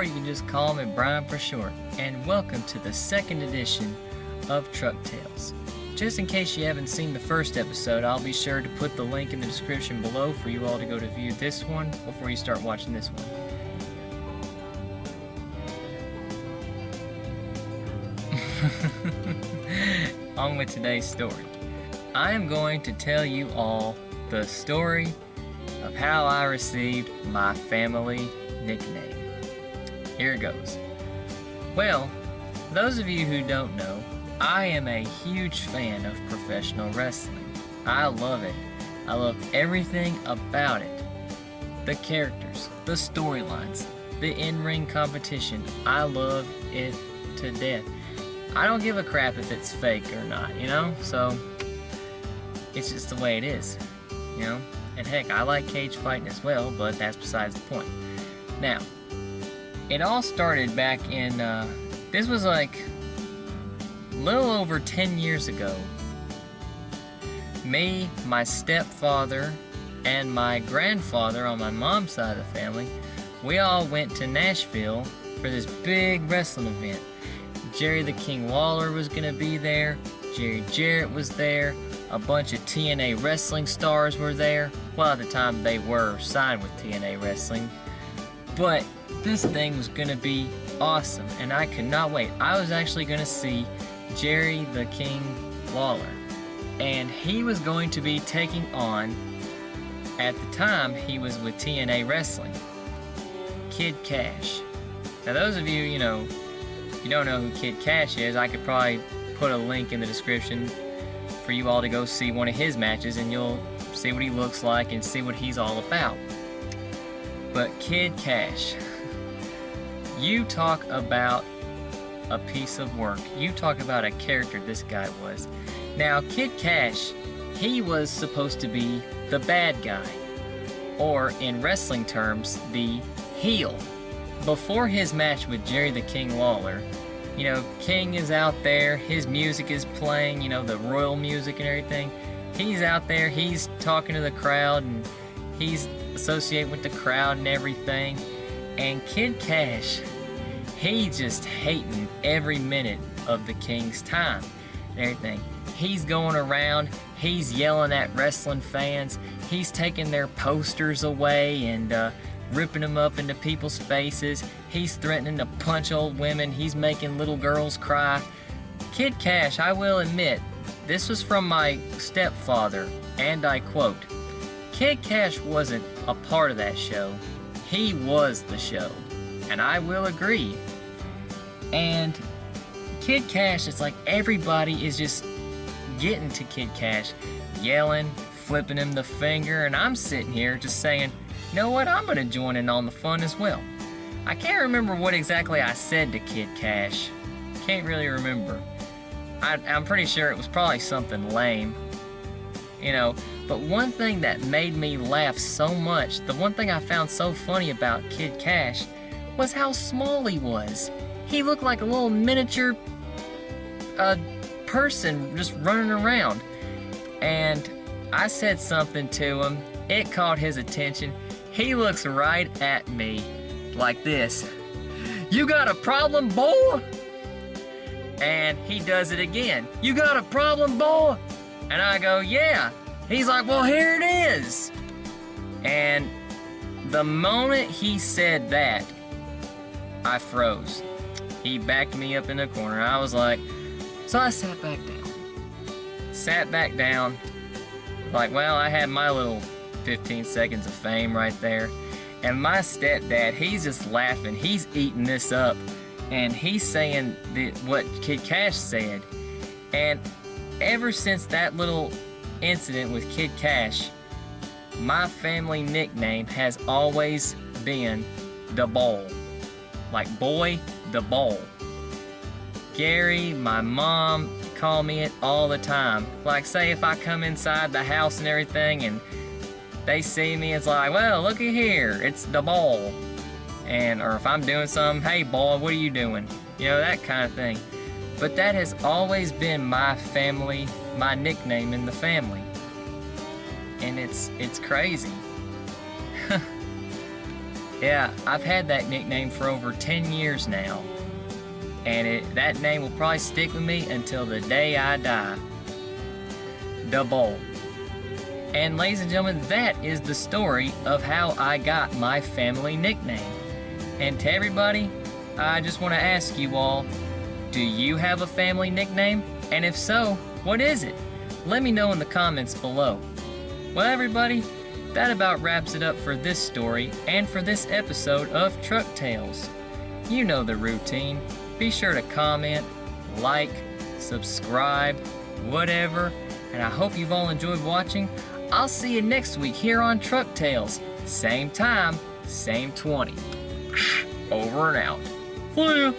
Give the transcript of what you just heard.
or you can just call me Brian for short. And welcome to the second edition of Truck Tales. Just in case you haven't seen the first episode, I'll be sure to put the link in the description below for you all to go to view this one before you start watching this one. On with today's story. I am going to tell you all the story of how I received my family nickname. Here it goes. Well, those of you who don't know, I am a huge fan of professional wrestling. I love it. I love everything about it. The characters, the storylines, the in-ring competition. I love it to death. I don't give a crap if it's fake or not, you know? So, it's just the way it is, you know? And heck, I like cage fighting as well, but that's besides the point. Now, it all started back in, this was like a little over 10 years ago. Me, my stepfather, and my grandfather on my mom's side of the family, we all went to Nashville for this big wrestling event. Jerry the King Lawler was going to be there. Jerry Jarrett was there. A bunch of TNA wrestling stars were there. Well, at the time they were signed with TNA Wrestling. But this thing was going to be awesome, and I could not wait. I was actually going to see Jerry the King Lawler, and he was going to be taking on, at the time he was with TNA Wrestling, Kid Cash. Now those of you, you know, if you don't know who Kid Cash is, I could probably put a link in the description for you all to go see one of his matches, and you'll see what he looks like and see what he's all about. But Kid Cash, you talk about a piece of work. You talk about a character this guy was. Now, Kid Cash, he was supposed to be the bad guy, or in wrestling terms, the heel. Before his match with Jerry the King Lawler, you know, King is out there, his music is playing, you know, the royal music and everything. He's out there, he's talking to the crowd, and he's associated with the crowd and everything. And Kid Cash, he just hating every minute of the King's time and everything. He's going around, he's yelling at wrestling fans, he's taking their posters away and ripping them up into people's faces. He's threatening to punch old women. He's making little girls cry. Kid Cash, I will admit, this was from my stepfather, and I quote, Kid Cash wasn't a part of that show. He was the show. And I will agree. And Kid Cash, it's like everybody is just getting to Kid Cash, yelling, flipping him the finger, and I'm sitting here just saying, you know what, I'm going to join in on the fun as well. I can't remember what exactly I said to Kid Cash. Can't really remember. I'm pretty sure it was probably something lame. You know, but one thing that made me laugh so much, the one thing I found so funny about Kid Cash, was how small he was. He looked like a little miniature person just running around. And I said something to him. It caught his attention. He looks right at me like this. You got a problem, boy? And he does it again. You got a problem, boy? And I go, yeah. He's like, well, here it is. And the moment he said that, I froze. He backed me up in the corner. I was like, so I sat back down. Sat back down. Like, well, I had my little 15 seconds of fame right there. And my stepdad, he's just laughing. He's eating this up. And he's saying what Kid Cash said. And ever since that little incident with Kid Cash, my family nickname has always been the Ball. Like boy, the Ball. Gary, my mom, call me it all the time. Like, say if I come inside the house and everything and they see me, it's like, well, looky here, it's the Ball. And, or if I'm doing something, hey, boy, what are you doing? You know, that kind of thing. But that has always been my family, my nickname in the family. And it's crazy. Yeah, I've had that nickname for over 10 years now. And that name will probably stick with me until the day I die. The Bull. And ladies and gentlemen, that is the story of how I got my family nickname. And to everybody, I just want to ask you all, do you have a family nickname? And if so, what is it? Let me know in the comments below. Well, everybody, that about wraps it up for this story and for this episode of Truck Tales. You know the routine. Be sure to comment, like, subscribe, whatever. And I hope you've all enjoyed watching. I'll see you next week here on Truck Tales. Same time, same 20. Over and out. See ya.